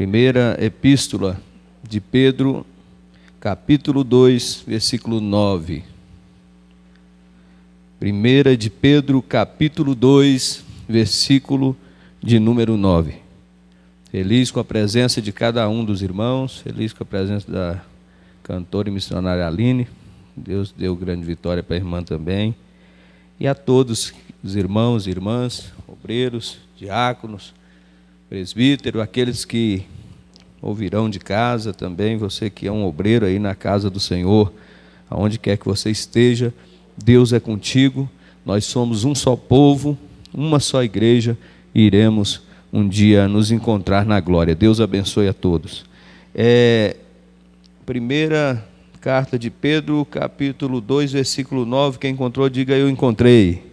Primeira Epístola de Pedro, capítulo 2, versículo 9. Primeira de Pedro, capítulo 2, versículo de número 9. Feliz com a presença de cada um dos irmãos, feliz com a presença da cantora e missionária Aline. Deus deu grande vitória para a irmã também. E a todos os irmãos e irmãs, obreiros, diáconos, presbítero, aqueles que ouvirão de casa também, você que é um obreiro aí na casa do Senhor, aonde quer que você esteja, Deus é contigo, nós somos um só povo, uma só igreja, e iremos um dia nos encontrar na glória. Deus abençoe a todos. Primeira carta de Pedro, capítulo 2, versículo 9, quem encontrou, diga eu encontrei.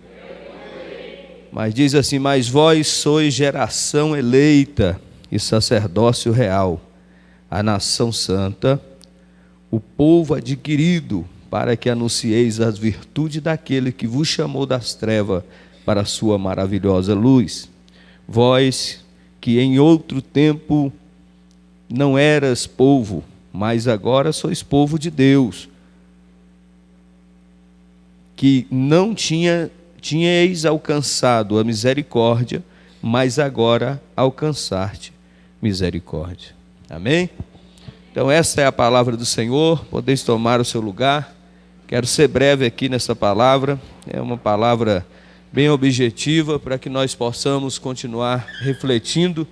Mas diz assim: mas vós sois geração eleita e sacerdócio real, a nação santa, o povo adquirido, para que anuncieis as virtudes daquele que vos chamou das trevas para a sua maravilhosa luz. Vós que em outro tempo não eras povo, mas agora sois povo de Deus, que não tinhais alcançado a misericórdia, mas agora alcançaste misericórdia. Amém? Então esta é a palavra do Senhor, podeis tomar o seu lugar. Quero ser breve aqui nessa palavra, é uma palavra bem objetiva para que nós possamos continuar refletindo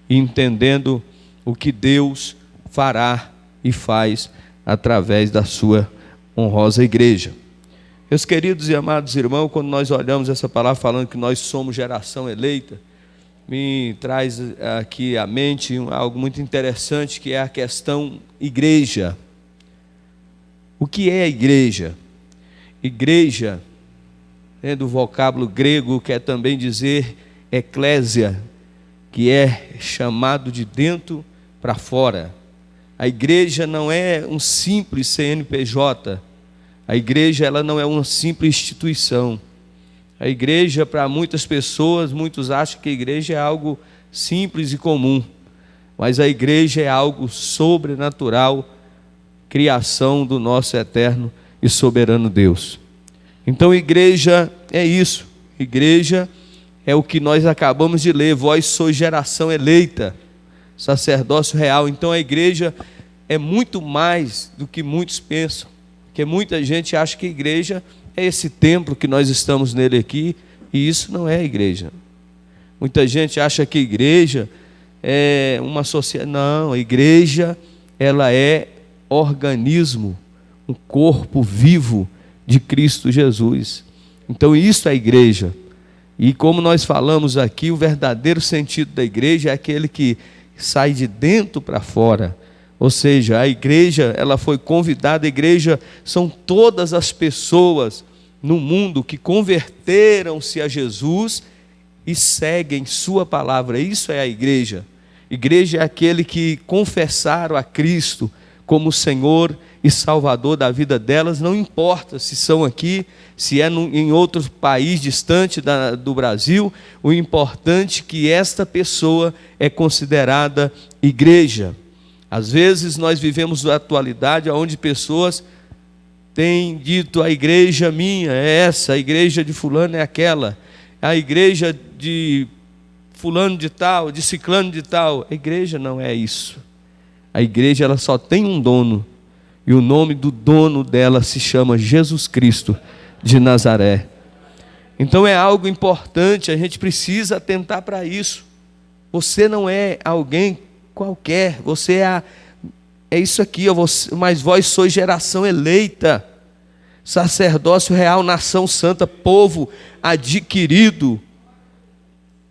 e entendendo o que Deus fará e faz através da sua honrosa igreja. Meus queridos e amados irmãos, quando nós olhamos essa palavra falando que nós somos geração eleita, me traz aqui à mente algo muito interessante, que é a questão igreja. O que é a igreja? Igreja é do vocábulo grego, quer também dizer eclésia, que é chamado de dentro para fora. A igreja não é um simples CNPJ. A igreja ela não é uma simples instituição. A igreja, para muitas pessoas, muitos acham que a igreja é algo simples e comum. Mas a igreja é algo sobrenatural, criação do nosso eterno e soberano Deus. Então igreja é isso. Igreja é o que nós acabamos de ler. Vós sois geração eleita, sacerdócio real. Então a igreja é muito mais do que muitos pensam. Porque muita gente acha que a igreja é esse templo que nós estamos nele aqui, e isso não é a igreja. Muita gente acha que a igreja é uma sociedade. Não, a igreja ela é organismo, um corpo vivo de Cristo Jesus. Então isso é a igreja. E como nós falamos aqui, o verdadeiro sentido da igreja é aquele que sai de dentro para fora. Ou seja, a igreja, ela foi convidada, a igreja são todas as pessoas no mundo que converteram-se a Jesus e seguem sua palavra. Isso é a igreja. Igreja é aquele que confessaram a Cristo como Senhor e Salvador da vida delas, não importa se são aqui, se é em outro país distante do Brasil, o importante é que esta pessoa é considerada igreja. Às vezes nós vivemos a atualidade onde pessoas têm dito: a igreja minha é essa, a igreja de fulano é aquela, a igreja de fulano de tal, de ciclano de tal. A igreja não é isso. A igreja ela só tem um dono, e o nome do dono dela se chama Jesus Cristo de Nazaré. Então é algo importante, a gente precisa atentar para isso. Você não é alguém qualquer, você é isso aqui, mas vós sois geração eleita, sacerdócio real, nação santa, povo adquirido,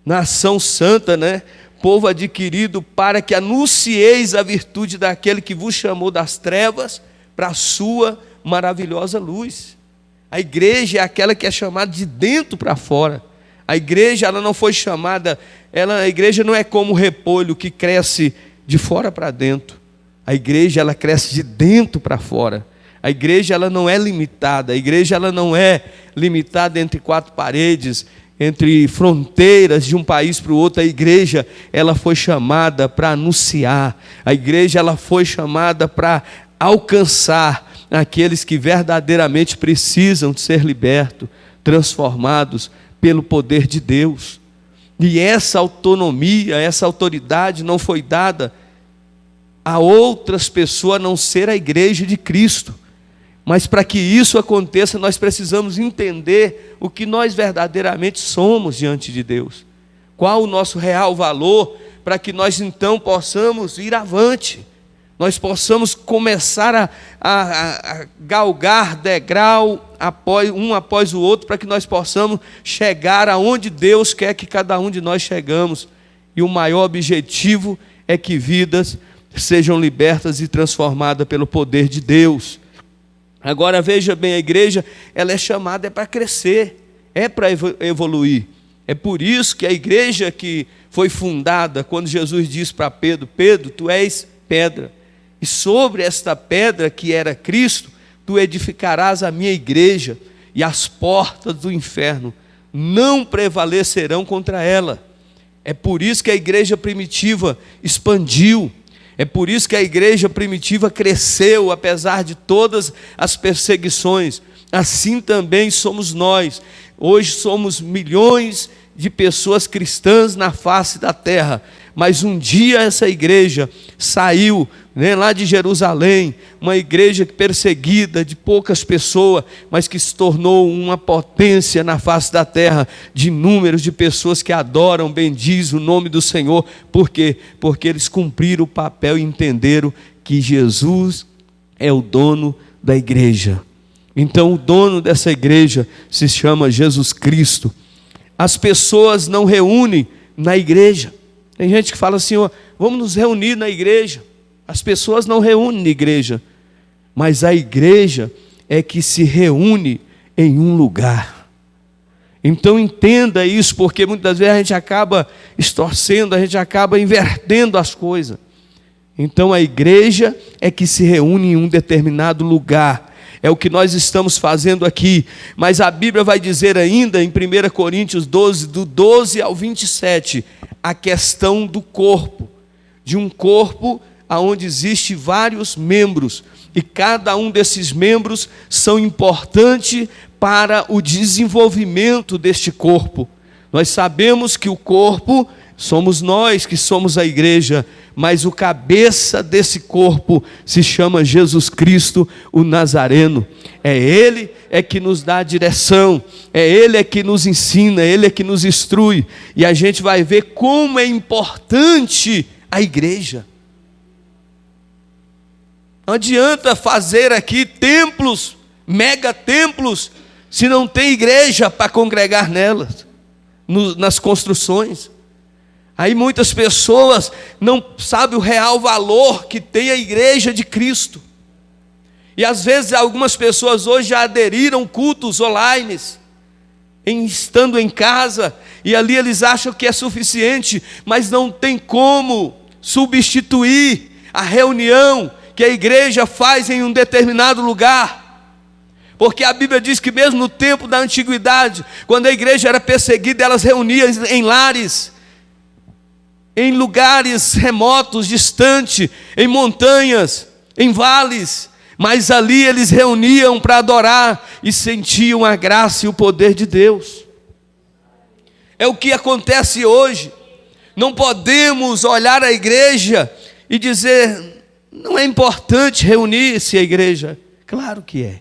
nação santa, né? Povo adquirido, para que anuncieis a virtude daquele que vos chamou das trevas para a sua maravilhosa luz. A igreja é aquela que é chamada de dentro para fora. A igreja ela não foi chamada, a igreja não é como o repolho que cresce de fora para dentro. A igreja ela cresce de dentro para fora. A igreja ela não é limitada. A igreja ela não é limitada entre quatro paredes, entre fronteiras de um país para o outro. A igreja, ela foi chamada para anunciar. A igreja, ela foi chamada para alcançar aqueles que verdadeiramente precisam de ser libertos, transformados pelo poder de Deus. E essa autonomia, essa autoridade não foi dada a outras pessoas a não ser a igreja de Cristo. Mas para que isso aconteça, nós precisamos entender o que nós verdadeiramente somos diante de Deus. Qual o nosso real valor, para que nós então possamos ir avante. Nós possamos começar a galgar degrau após o outro, para que nós possamos chegar aonde Deus quer que cada um de nós chegamos. E o maior objetivo é que vidas sejam libertas e transformadas pelo poder de Deus. Agora veja bem, a igreja, ela é chamada para crescer, é para evoluir. É por isso que a igreja que foi fundada, quando Jesus disse para Pedro: Pedro, tu és pedra, e sobre esta pedra que era Cristo, tu edificarás a minha igreja, e as portas do inferno não prevalecerão contra ela. É por isso que a igreja primitiva expandiu. É por isso que a igreja primitiva cresceu, apesar de todas as perseguições. Assim também somos nós. Hoje somos milhões de pessoas cristãs na face da terra. Mas um dia essa igreja saiu, lá de Jerusalém, uma igreja perseguida, de poucas pessoas, mas que se tornou uma potência na face da terra, de números de pessoas que adoram, bendizem o nome do Senhor. Por quê? Porque eles cumpriram o papel e entenderam que Jesus é o dono da igreja. Então o dono dessa igreja se chama Jesus Cristo. As pessoas não reúnem na igreja. Tem gente que fala assim: vamos nos reunir na igreja. As pessoas não reúnem na igreja, mas a igreja é que se reúne em um lugar. Então entenda isso, porque muitas vezes a gente acaba estorcendo, a gente acaba invertendo as coisas. Então a igreja é que se reúne em um determinado lugar. É o que nós estamos fazendo aqui. Mas a Bíblia vai dizer ainda em 1 Coríntios 12, do 12 ao 27, a questão do corpo. De um corpo onde existe vários membros. E cada um desses membros são importantes para o desenvolvimento deste corpo. Nós sabemos que o corpo somos nós, que somos a igreja, mas o cabeça desse corpo se chama Jesus Cristo, o Nazareno. É Ele que nos dá a direção, é Ele que nos ensina, é Ele que nos instrui. E a gente vai ver como é importante a igreja. Não adianta fazer aqui templos, mega templos, se não tem igreja para congregar nelas, nas construções. Aí muitas pessoas não sabem o real valor que tem a igreja de Cristo. E às vezes algumas pessoas hoje já aderiram cultos online, estando em casa, e ali eles acham que é suficiente, mas não tem como substituir a reunião que a igreja faz em um determinado lugar. Porque a Bíblia diz que mesmo no tempo da antiguidade, quando a igreja era perseguida, elas reuniam em lares, em lugares remotos, distantes, em montanhas, em vales, mas ali eles reuniam para adorar e sentiam a graça e o poder de Deus. É o que acontece hoje. Não podemos olhar a igreja e dizer: não é importante reunir-se a igreja. Claro que é.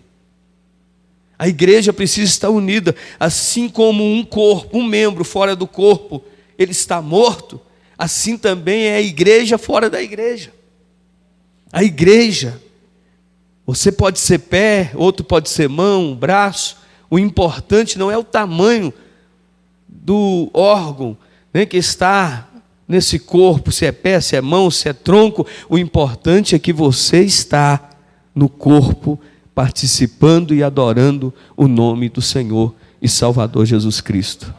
A igreja precisa estar unida, assim como um corpo, um membro fora do corpo, ele está morto. Assim também é a igreja fora da igreja. A igreja, você pode ser pé, outro pode ser mão, braço. O importante não é o tamanho do órgão, que está nesse corpo, se é pé, se é mão, se é tronco. O importante é que você está no corpo, participando e adorando o nome do Senhor e Salvador Jesus Cristo.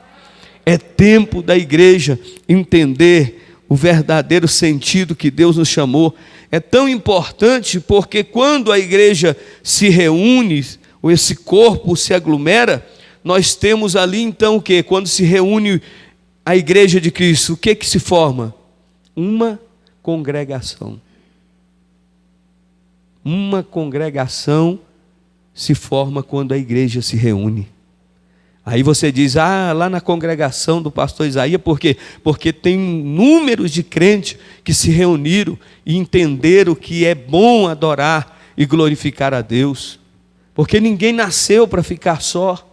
É tempo da igreja entender o verdadeiro sentido que Deus nos chamou. É tão importante porque quando a igreja se reúne, ou esse corpo se aglomera, nós temos ali então o quê? Quando se reúne a igreja de Cristo, o que se forma? Uma congregação. Uma congregação se forma quando a igreja se reúne. Aí você diz, lá na congregação do pastor Isaías, por quê? Porque tem números de crentes que se reuniram e entenderam que é bom adorar e glorificar a Deus. Porque ninguém nasceu para ficar só.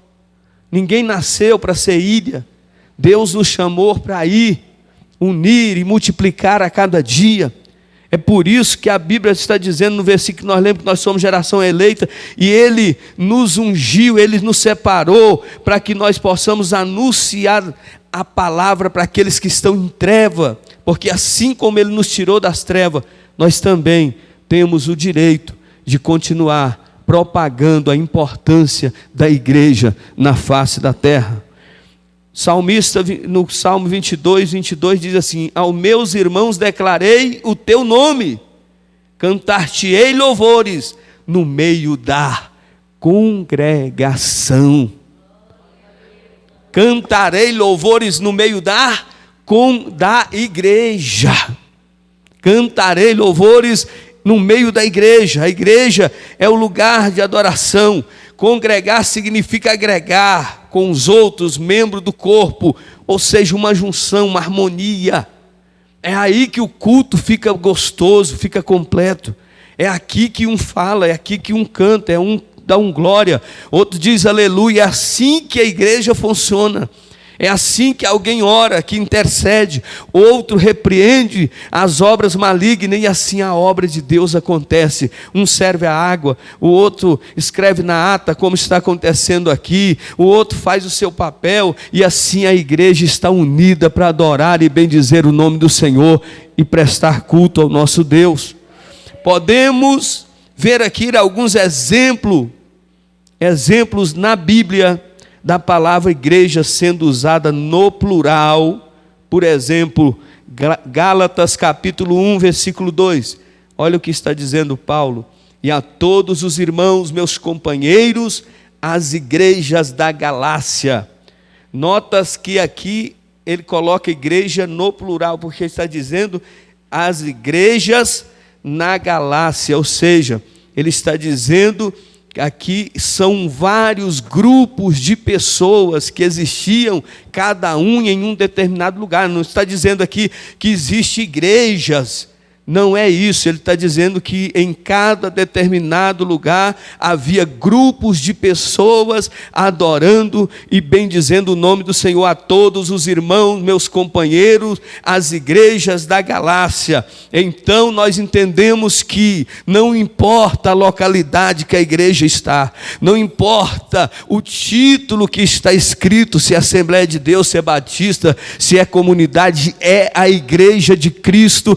Ninguém nasceu para ser ilha. Deus nos chamou para ir, unir e multiplicar a cada dia. É por isso que a Bíblia está dizendo no versículo que nós lemos que nós somos geração eleita e Ele nos ungiu, Ele nos separou para que nós possamos anunciar a palavra para aqueles que estão em treva, porque assim como Ele nos tirou das trevas, nós também temos o direito de continuar propagando a importância da igreja na face da terra. Salmista, no Salmo 22 diz assim: aos meus irmãos declarei o teu nome, cantar-te-ei louvores no meio da congregação. Cantarei louvores no meio da igreja. Cantarei louvores no meio da igreja. A igreja é o lugar de adoração. Congregar significa agregar com os outros membros do corpo, ou seja, uma junção, uma harmonia. É aí que o culto fica gostoso, fica completo. É aqui que um fala, é aqui que um canta, é um dá um glória, outro diz aleluia. É assim que a igreja funciona. É assim que alguém ora, que intercede, outro repreende as obras malignas, e assim a obra de Deus acontece. Um serve a água, o outro escreve na ata, como está acontecendo aqui, o outro faz o seu papel, e assim a igreja está unida para adorar e bendizer o nome do Senhor e prestar culto ao nosso Deus. Podemos ver aqui alguns exemplos na Bíblia da palavra igreja sendo usada no plural. Por exemplo, Gálatas capítulo 1, versículo 2. Olha o que está dizendo Paulo: e a todos os irmãos, meus companheiros, as igrejas da Galácia. Notas que aqui ele coloca igreja no plural, porque está dizendo as igrejas na Galácia, ou seja, ele está dizendo aqui são vários grupos de pessoas que existiam, cada um em um determinado lugar. Não está dizendo aqui que existem igrejas, não é isso. Ele está dizendo que em cada determinado lugar havia grupos de pessoas adorando e bendizendo o nome do Senhor. A todos os irmãos, meus companheiros, as igrejas da Galácia. Então nós entendemos que não importa a localidade que a igreja está, não importa o título que está escrito, se é Assembleia de Deus, se é Batista, se é comunidade, é a igreja de Cristo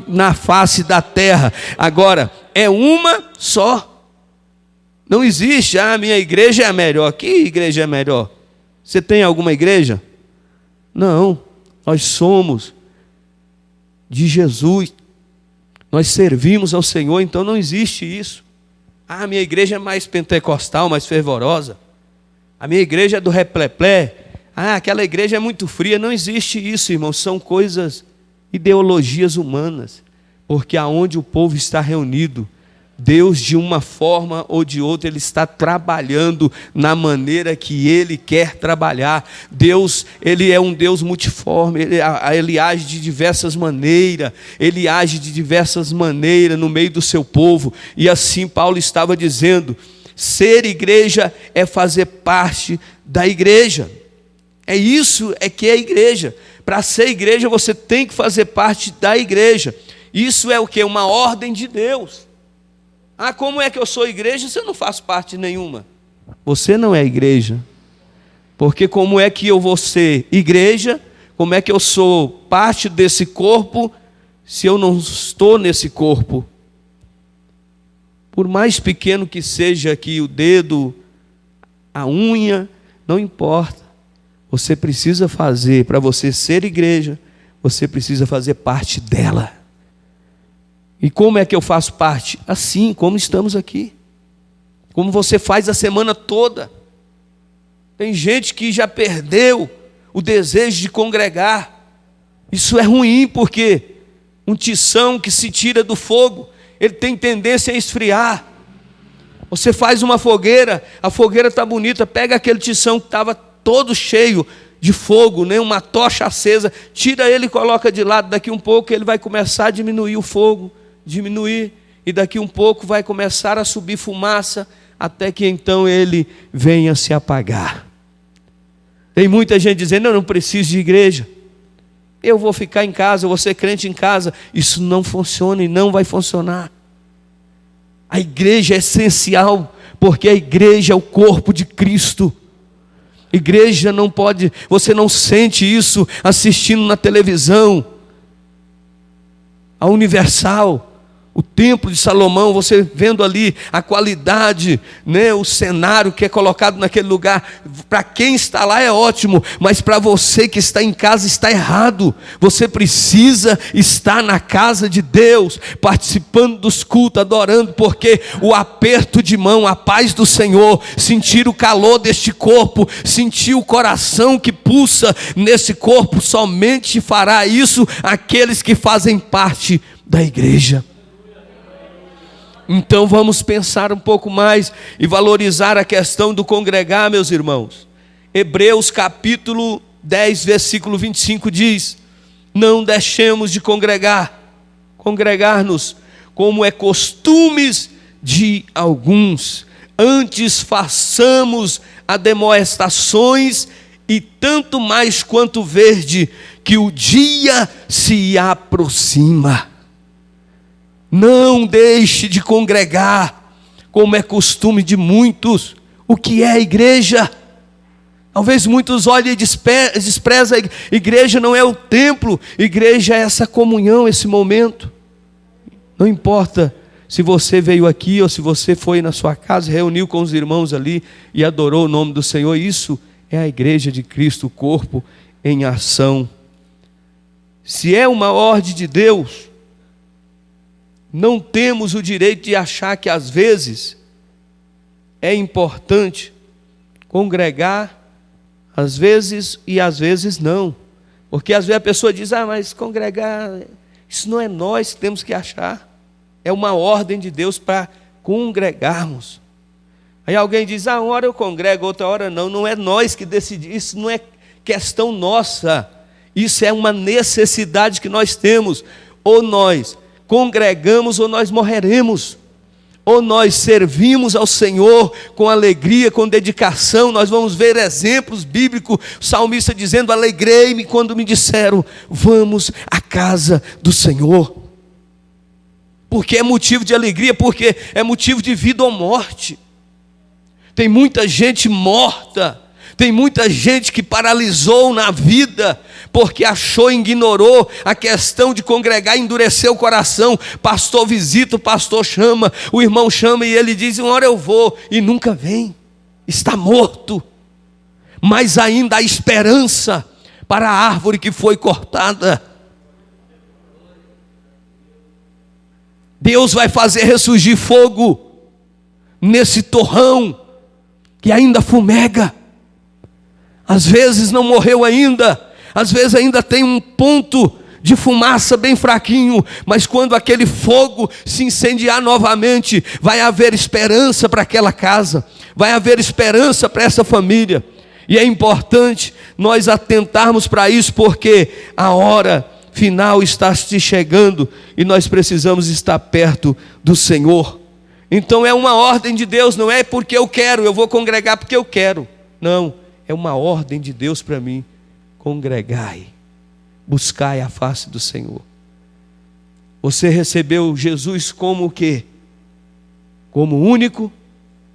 na face da terra. Agora, é uma só. Não existe, minha igreja é a melhor. Que igreja é a melhor? Você tem alguma igreja? Não, nós somos de Jesus, nós servimos ao Senhor, então não existe isso. Minha igreja é mais pentecostal, mais fervorosa. A minha igreja é do repleplé. Aquela igreja é muito fria. Não existe isso, irmãos. São coisas, ideologias humanas. Porque aonde o povo está reunido, Deus, de uma forma ou de outra, Ele está trabalhando na maneira que Ele quer trabalhar. Deus, Ele é um Deus multiforme, Ele age de diversas maneiras, Ele age de diversas maneiras no meio do seu povo. E assim Paulo estava dizendo, ser igreja é fazer parte da igreja. É isso que é a igreja. Para ser igreja, você tem que fazer parte da igreja. Isso é o que? Uma ordem de Deus. Como é que eu sou igreja se eu não faço parte nenhuma? Você não é igreja. Porque como é que eu vou ser igreja? Como é que eu sou parte desse corpo se eu não estou nesse corpo? Por mais pequeno que seja aqui o dedo, a unha, não importa. Você precisa fazer, para você ser igreja, você precisa fazer parte dela. E como é que eu faço parte? Assim como estamos aqui. Como você faz a semana toda. Tem gente que já perdeu o desejo de congregar. Isso é ruim, porque um tição que se tira do fogo, ele tem tendência a esfriar. Você faz uma fogueira, a fogueira está bonita, pega aquele tição que estava todo cheio de fogo, né? Uma tocha acesa, tira ele e coloca de lado. Daqui um pouco ele vai começar a diminuir o fogo, diminuir, e daqui um pouco vai começar a subir fumaça, até que então ele venha se apagar. Tem muita gente dizendo: eu não preciso de igreja, eu vou ficar em casa, eu vou ser crente em casa. Isso não funciona e não vai funcionar. A igreja é essencial, porque a igreja é o corpo de Cristo. Igreja não pode, você não sente isso assistindo na televisão. A Universal, o Templo de Salomão, você vendo ali a qualidade, né, o cenário que é colocado naquele lugar. Para quem está lá é ótimo, mas para você que está em casa está errado. Você precisa estar na casa de Deus, participando dos cultos, adorando, porque o aperto de mão, a paz do Senhor, sentir o calor deste corpo, sentir o coração que pulsa nesse corpo, somente fará isso aqueles que fazem parte da igreja. Então vamos pensar um pouco mais e valorizar a questão do congregar, meus irmãos. Hebreus capítulo 10, versículo 25 diz: não deixemos de congregar-nos, como é costumes de alguns, antes façamos admoestações, e tanto mais quanto vede que o dia se aproxima. Não deixe de congregar, como é costume de muitos. O que é a igreja? Talvez muitos olhem e desprezam a igreja. Não é o templo, igreja é essa comunhão, esse momento. Não importa se você veio aqui ou se você foi na sua casa, reuniu com os irmãos ali e adorou o nome do Senhor. Isso é a igreja de Cristo, o corpo em ação. Se é uma ordem de Deus, não temos o direito de achar que às vezes é importante congregar, às vezes e às vezes não. Porque às vezes a pessoa diz: mas congregar, isso não é nós que temos que achar. É uma ordem de Deus para congregarmos. Aí alguém diz: uma hora eu congrego, outra hora não. Não é nós que decidimos, isso não é questão nossa. Isso é uma necessidade que nós temos. Ou nós congregamos ou nós morreremos. Ou nós servimos ao Senhor com alegria, com dedicação. Nós vamos ver exemplos bíblicos, o salmista dizendo: alegrei-me quando me disseram, vamos à casa do Senhor. Porque é motivo de alegria, porque é motivo de vida ou morte. Tem muita gente morta, tem muita gente que paralisou na vida, porque achou e ignorou a questão de congregar, endureceu o coração. Pastor visita, o pastor chama, o irmão chama e ele diz: uma hora eu vou, e nunca vem, está morto. Mas ainda há esperança para a árvore que foi cortada. Deus vai fazer ressurgir fogo nesse torrão que ainda fumega. Às vezes não morreu ainda, às vezes ainda tem um ponto de fumaça bem fraquinho, mas quando aquele fogo se incendiar novamente, vai haver esperança para aquela casa, vai haver esperança para essa família. E é importante nós atentarmos para isso, porque a hora final está se chegando e nós precisamos estar perto do Senhor. Então é uma ordem de Deus, não é porque eu quero, eu vou congregar porque eu quero. Não, é uma ordem de Deus para mim: congregai, buscai a face do Senhor. Você recebeu Jesus como o quê? Como único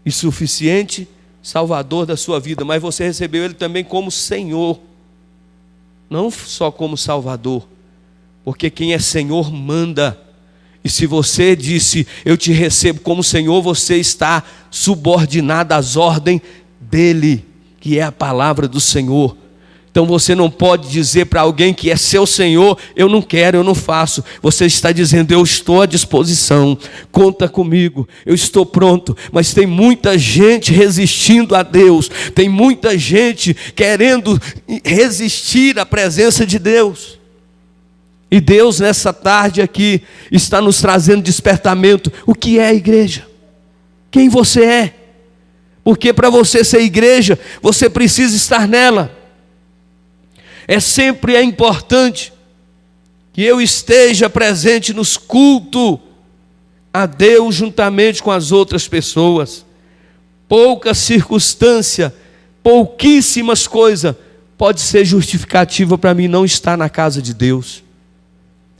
e suficiente Salvador da sua vida, mas você recebeu Ele também como Senhor, não só como Salvador, porque quem é Senhor manda. E se você disse: eu te recebo como Senhor, você está subordinado às ordens dEle, que é a palavra do Senhor. Então você não pode dizer para alguém que é seu Senhor: eu não quero, eu não faço. Você está dizendo: eu estou à disposição, conta comigo, eu estou pronto. Mas tem muita gente resistindo a Deus, tem muita gente querendo resistir à presença de Deus. E Deus nessa tarde aqui está nos trazendo despertamento. O que é a igreja? Quem você é? Porque para você ser igreja, você precisa estar nela. Sempre é importante que eu esteja presente nos cultos a Deus juntamente com as outras pessoas. Pouca circunstância, pouquíssimas coisas pode ser justificativa para mim não estar na casa de Deus.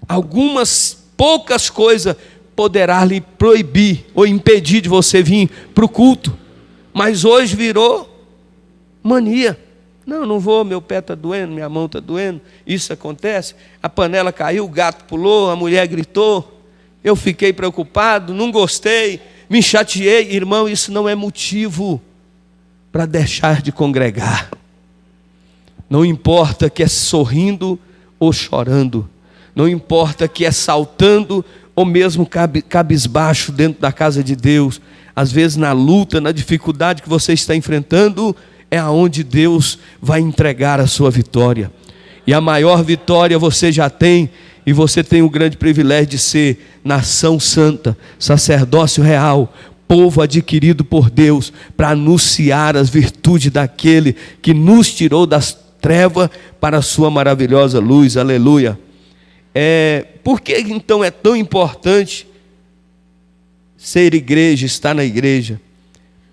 Algumas poucas coisas poderá lhe proibir ou impedir de você vir para o culto, mas hoje virou mania. Não vou, meu pé está doendo, minha mão está doendo. Isso acontece, a panela caiu, o gato pulou, a mulher gritou, eu fiquei preocupado, não gostei, me chateei. Irmão, isso não é motivo para deixar de congregar. Não importa que é sorrindo ou chorando, não importa que é saltando ou mesmo cabisbaixo dentro da casa de Deus. Às vezes na luta, na dificuldade que você está enfrentando, é aonde Deus vai entregar a sua vitória. E a maior vitória você já tem, e você tem o grande privilégio de ser nação santa, sacerdócio real, povo adquirido por Deus, para anunciar as virtudes daquele que nos tirou das trevas para a sua maravilhosa luz. Aleluia. Por que então é tão importante ser igreja, estar na igreja?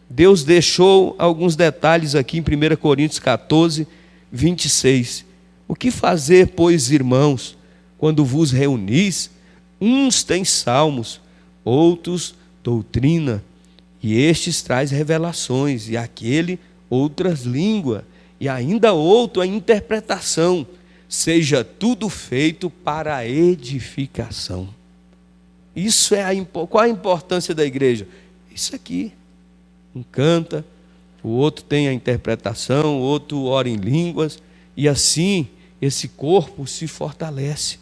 Deus deixou alguns detalhes aqui em 1 Coríntios 14, 26. O que fazer, pois, irmãos, quando vos reunis? Uns têm salmos, outros doutrina, e estes traz revelações, e aquele outras línguas, e ainda outro a interpretação. Seja tudo feito para a edificação. Isso qual a importância da igreja? Isso aqui. Um canta, o outro tem a interpretação, o outro ora em línguas, e assim esse corpo se fortalece.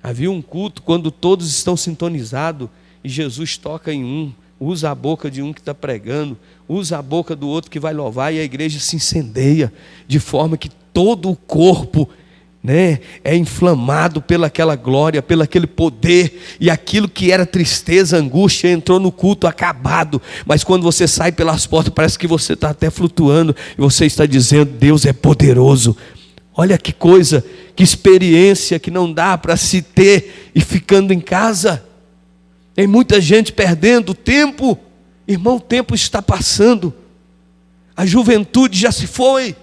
Havia um culto quando todos estão sintonizados e Jesus toca em um, usa a boca de um que está pregando, usa a boca do outro que vai louvar, e a igreja se incendeia, de forma que todo o corpo é inflamado pelaquela glória, pelo aquele poder, e aquilo que era tristeza, angústia, entrou no culto acabado. Mas quando você sai pelas portas, parece que você está até flutuando, e você está dizendo: Deus é poderoso. Olha que coisa, que experiência que não dá para se ter e ficando em casa. Tem muita gente perdendo tempo. Irmão, o tempo está passando, a juventude já se foi.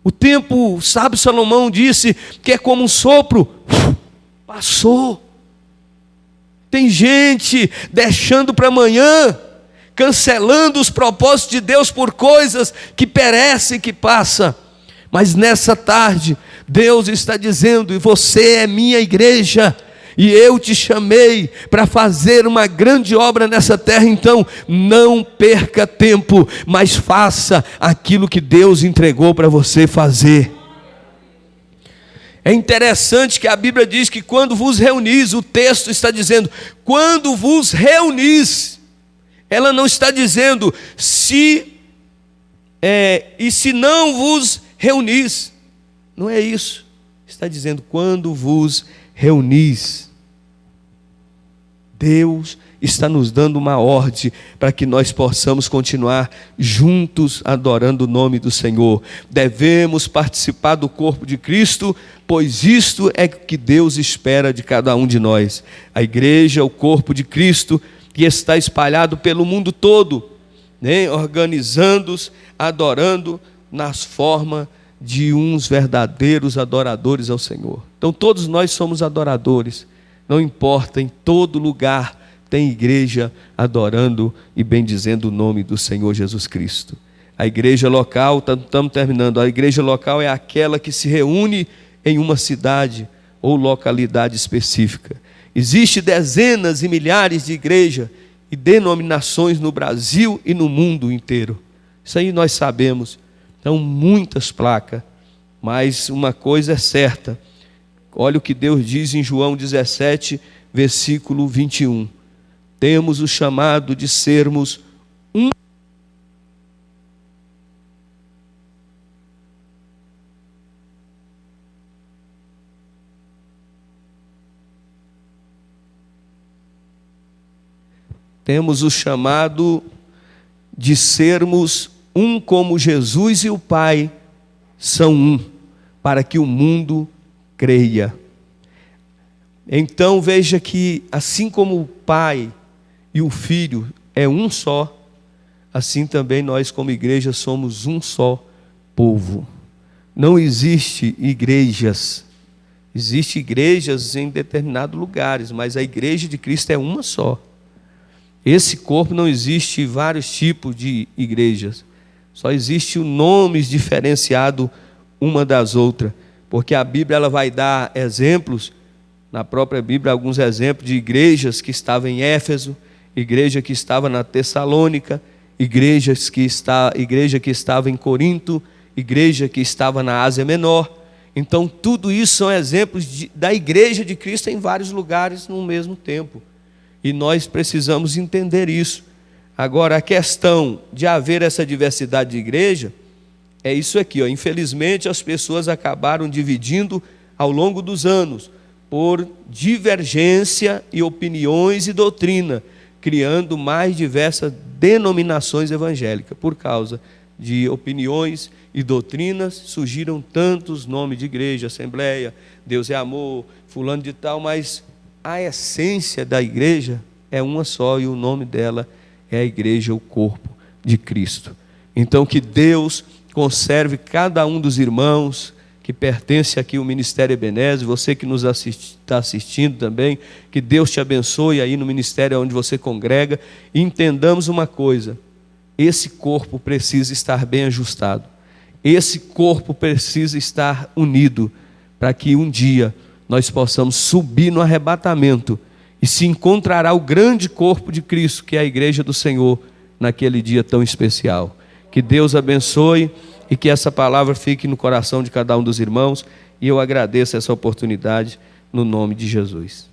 O tempo, sabe, Salomão disse que é como um sopro, passou. Tem gente deixando para amanhã, cancelando os propósitos de Deus por coisas que perecem, que passam. Mas nessa tarde, Deus está dizendo: e você é minha igreja, e eu te chamei para fazer uma grande obra nessa terra. Então não perca tempo, mas faça aquilo que Deus entregou para você fazer. É interessante que a Bíblia diz que quando vos reunis, o texto está dizendo quando vos reunis. Ela não está dizendo e se não vos reunis. Não é isso. Está dizendo quando vos reunis. Deus está nos dando uma ordem para que nós possamos continuar juntos adorando o nome do Senhor. Devemos participar do corpo de Cristo, pois isto é o que Deus espera de cada um de nós. A igreja, o corpo de Cristo, que está espalhado pelo mundo todo, organizando-os, adorando nas formas de uns verdadeiros adoradores ao Senhor. Então todos nós somos adoradores. Não importa, em todo lugar tem igreja adorando e bendizendo o nome do Senhor Jesus Cristo. A igreja local, estamos terminando, a igreja local é aquela que se reúne em uma cidade ou localidade específica. Existem dezenas e milhares de igrejas e denominações no Brasil e no mundo inteiro. Isso aí nós sabemos. Então, muitas placas, mas uma coisa é certa. Olha o que Deus diz em João 17, versículo 21. Temos o chamado de sermos um. Temos o chamado de sermos um como Jesus e o Pai são um, para que o mundo creia. Então veja que assim como o Pai e o Filho é um só, assim também nós como igreja somos um só povo. Não existe igrejas, existem igrejas em determinados lugares, mas a igreja de Cristo é uma só. Esse corpo não existe vários tipos de igrejas, só existe nomes diferenciados uma das outras, porque a Bíblia ela vai dar exemplos, na própria Bíblia alguns exemplos de igrejas que estavam em Éfeso, igreja que estava na Tessalônica, igreja que estava em Corinto, igreja que estava na Ásia Menor. Então tudo isso são exemplos da igreja de Cristo em vários lugares no mesmo tempo. E nós precisamos entender isso. Agora, a questão de haver essa diversidade de igreja é isso aqui, ó. Infelizmente, as pessoas acabaram dividindo ao longo dos anos por divergência e opiniões e doutrina, criando mais diversas denominações evangélicas. Por causa de opiniões e doutrinas, surgiram tantos nomes de igreja, Assembleia, Deus é Amor, fulano de tal, mas a essência da igreja é uma só e o nome dela é a igreja, o corpo de Cristo. Então que Deus conserve cada um dos irmãos que pertence aqui ao Ministério Ebenezer, você que nos está assistindo também, que Deus te abençoe aí no ministério onde você congrega, e entendamos uma coisa, esse corpo precisa estar bem ajustado, esse corpo precisa estar unido, para que um dia nós possamos subir no arrebatamento e se encontrará o grande corpo de Cristo, que é a igreja do Senhor, naquele dia tão especial. Que Deus abençoe e que essa palavra fique no coração de cada um dos irmãos, e eu agradeço essa oportunidade no nome de Jesus.